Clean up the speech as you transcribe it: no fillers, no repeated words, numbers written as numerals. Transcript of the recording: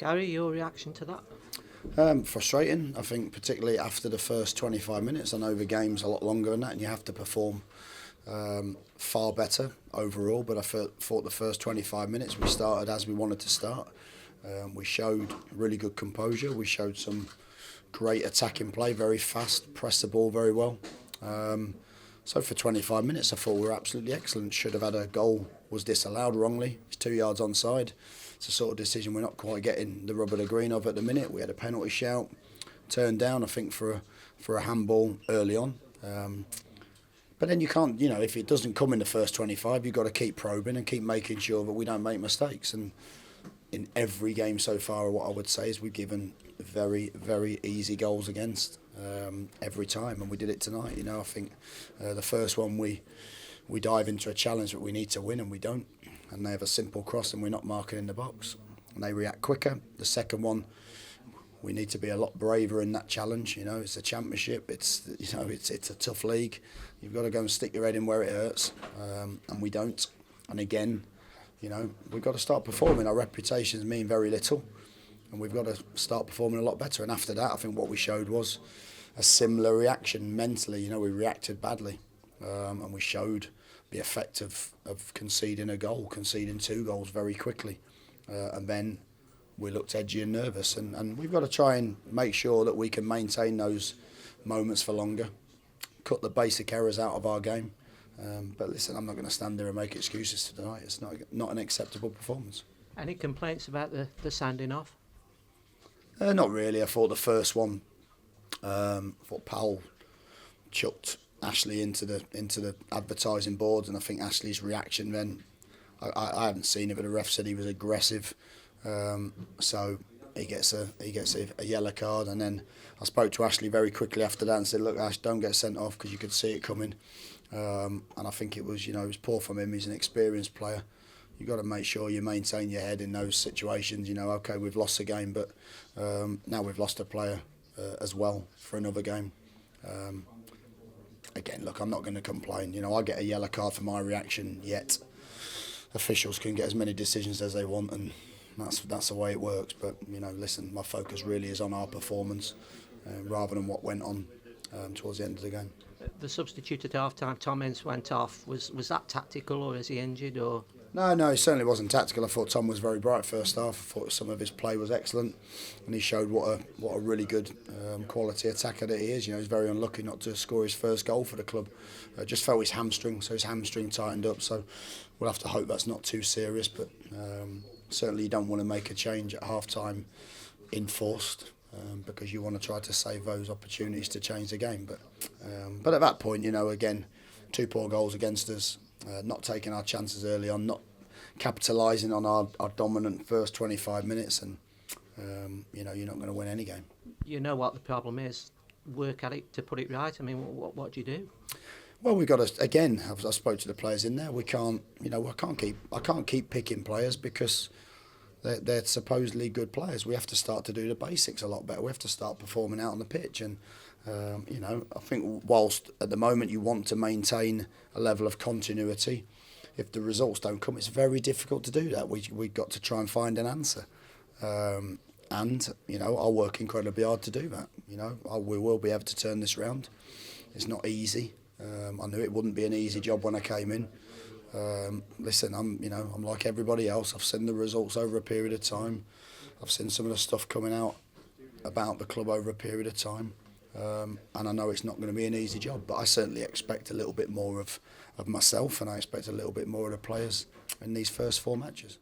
Gary, your reaction to that? Frustrating, I think, particularly after the first 25 minutes. I know the game's a lot longer than that and you have to perform far better overall, but I thought the first 25 minutes we started as we wanted to start. We showed really good composure, we showed some great attacking play, very fast, pressed the ball very well. So for 25 minutes I thought we were absolutely excellent. Should have had a goal, was disallowed wrongly. It's 2 yards onside. It's a sort of decision we're not quite getting the rub of the green of at the minute. We had a penalty shout, turned down I think for a handball early on. But then you can't, if it doesn't come in the first 25, you've got to keep probing and keep making sure that we don't make mistakes. And in every game so far, what I would say is we've given very, very easy goals against every time, and we did it tonight. I think the first one we dive into a challenge that we need to win and we don't, and they have a simple cross and we're not marking in the box, and they react quicker. The second one, we need to be a lot braver in that challenge. It's a championship. It's a tough league. You've got to go and stick your head in where it hurts, and we don't. And again, we've got to start performing. Our reputations mean very little, and we've got to start performing a lot better. And after that, I think what we showed was a similar reaction mentally. We reacted badly, and we showed the effect of conceding a goal, conceding 2 goals very quickly, and then we looked edgy and nervous, and we've got to try and make sure that we can maintain those moments for longer, cut the basic errors out of our game. But listen, I'm not going to stand there and make excuses tonight. It's not an acceptable performance. Any complaints about the sanding off? Not really. I thought the first one, I thought Powell chucked Ashley into the advertising boards, and I think Ashley's reaction then, I haven't seen it, but the ref said he was aggressive. So he gets a yellow card, and then I spoke to Ashley very quickly after that and said, look Ash, don't get sent off, because you could see it coming, and I think it was poor from him. He's an experienced player. You've got to make sure you maintain your head in those situations. Okay, we've lost the game, but now we've lost a player as well for another game. Again, look, I'm not going to complain. I get a yellow card for my reaction, yet officials can get as many decisions as they want, and that's the way it works. But listen, my focus really is on our performance rather than what went on towards the end of the game. The substitute at half-time, Tom Ince, went off. Was that tactical, or is he injured? Or No, it certainly wasn't tactical. I thought Tom was very bright first half. I thought some of his play was excellent, and he showed what a really good quality attacker that he is. He's very unlucky not to score his first goal for the club. Just felt his hamstring, so his hamstring tightened up. So we'll have to hope that's not too serious, but certainly you don't want to make a change at half-time enforced, because you want to try to save those opportunities to change the game. But at that point, again, 2 poor goals against us, not taking our chances early on, not capitalising on our dominant first 25 minutes, and you're not going to win any game. You know what the problem is. Work at it to put it right. I mean, what do you do? Well, we've got to, again, I spoke to the players in there. We can't, I can't keep picking players because they're supposedly good players. We have to start to do the basics a lot better. We have to start performing out on the pitch, and I think whilst at the moment you want to maintain a level of continuity, if the results don't come, it's very difficult to do that. We've got to try and find an answer, and I'll work incredibly hard to do that. We will be able to turn this round. It's not easy. I knew it wouldn't be an easy job when I came in. Listen, I'm like everybody else. I've seen the results over a period of time. I've seen some of the stuff coming out about the club over a period of time, and I know it's not going to be an easy job, but I certainly expect a little bit more of myself, and I expect a little bit more of the players in these first 4 matches.